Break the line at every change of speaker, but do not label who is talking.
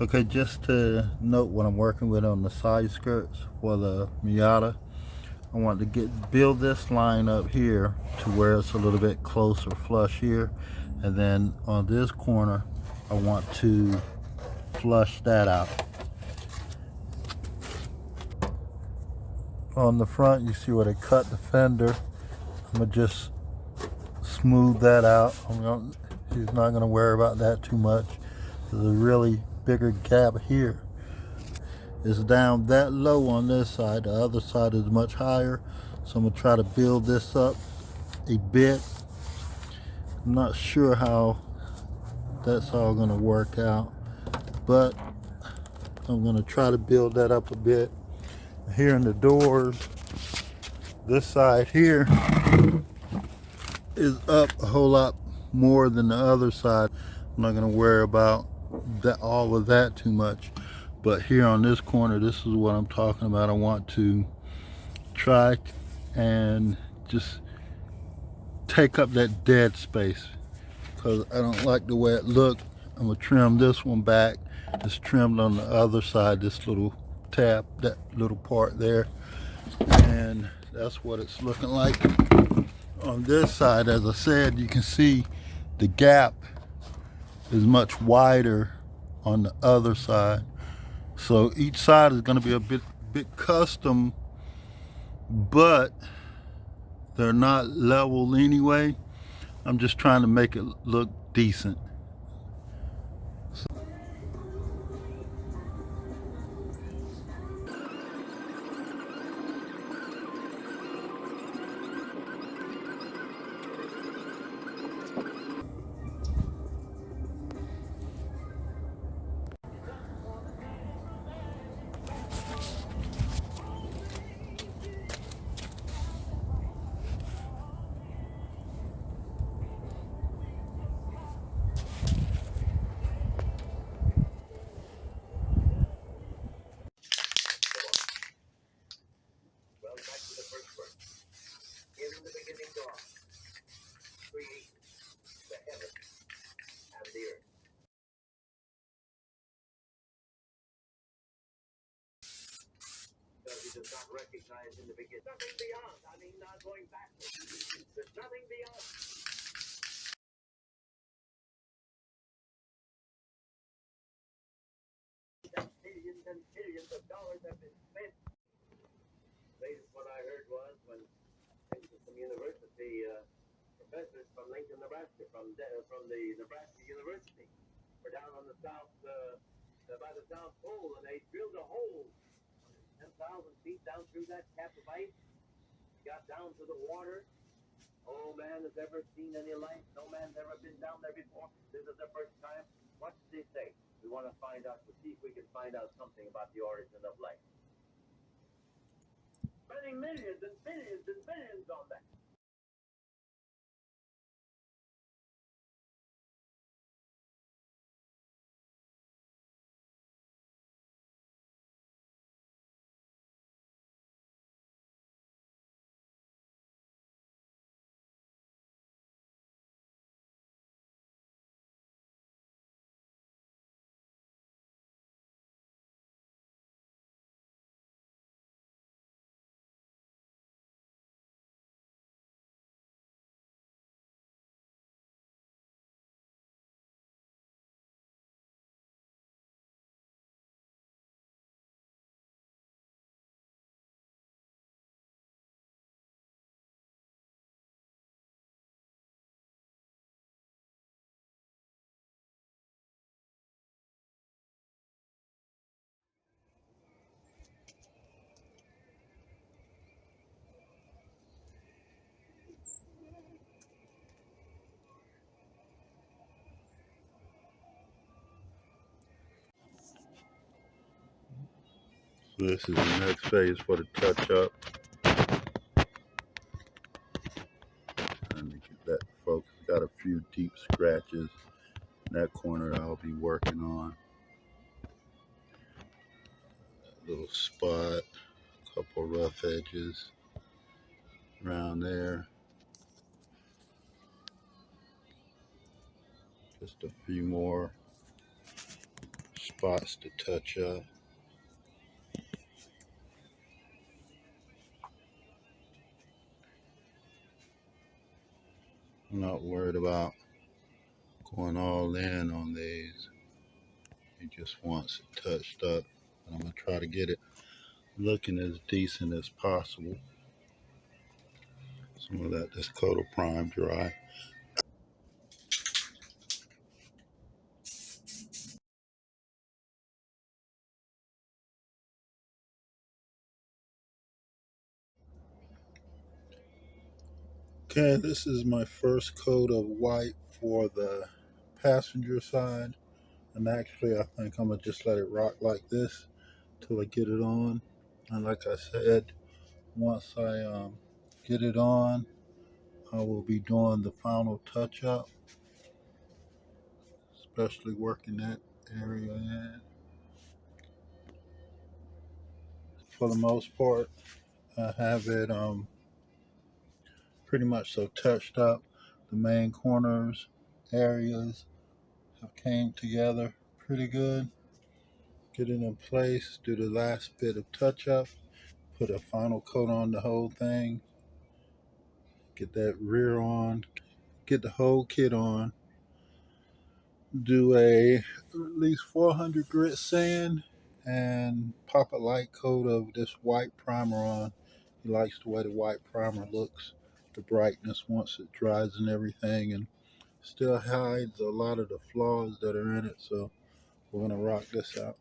Okay, just to note what I'm working with on the side skirts for the Miata, I want to build this line up here to where it's a little bit closer flush here, and then on this corner I want to flush that out. On the front, you see where they cut the fender. I'm gonna just smooth that out. He's not gonna worry about that too much. There's a really bigger gap here. It's down that low on this side. The other side is much higher. So I'm gonna try to build this up a bit. I'm not sure how that's all gonna work out, but I'm gonna try to build that up a bit. Here in the doors, this side here is up a whole lot more than the other side. I'm not gonna worry about all of that too much. But here on this corner, this is what I'm talking about. I want to try and just take up that dead space because I don't like the way it looked. I'm gonna trim this one back. It's trimmed on the other side, this little tab, that little part there, and that's what it's looking like. On this side, as I said, you can see the gap is much wider on the other side. So each side is going to be a bit custom, but they're not level anyway. I'm just trying to make it look decent.
Well, back to the first verse. In the beginning, God created the heaven and the earth. Because he does not recognize in the beginning nothing beyond. I mean, not going backwards. There's nothing beyond. That billions and billions of dollars have been spent. The latest one I heard was when some university professors from Lincoln, Nebraska, from the Nebraska University, were down on the south by the South Pole, and they drilled a hole 10,000 feet down through that cap of ice, got down to the water. No man has ever seen any life. No man's ever been down there before. This is the first time. What did they say? We want to find out, to see if we can find out something about the origin of life. Spending millions and billions and billions on that.
So this is the next phase for the touch up. And to get that focus, got a few deep scratches in that corner I'll be working on. That little spot, a couple rough edges around there. Just a few more spots spots to touch up. I'm not worried about going all in on these. He just wants it touched up. I'm going to try to get it looking as decent as possible. So I'm going to let this coat of prime dry. Okay, this is my first coat of white for the passenger side. And actually, I think I'm going to just let it rock like this till I get it on. And like I said, once I get it on, I will be doing the final touch up, especially working that area in. For the most part, I have it pretty much so touched up. The main corners areas have came together pretty good. Get it in place, do the last bit of touch up, put a final coat on the whole thing, get that rear on, get the whole kit on, do a at least 400 grit sand, and pop a light coat of this white primer on. He likes the way the white primer looks, the brightness once it dries and everything, and still hides a lot of the flaws that are in it. So we're gonna rock this out.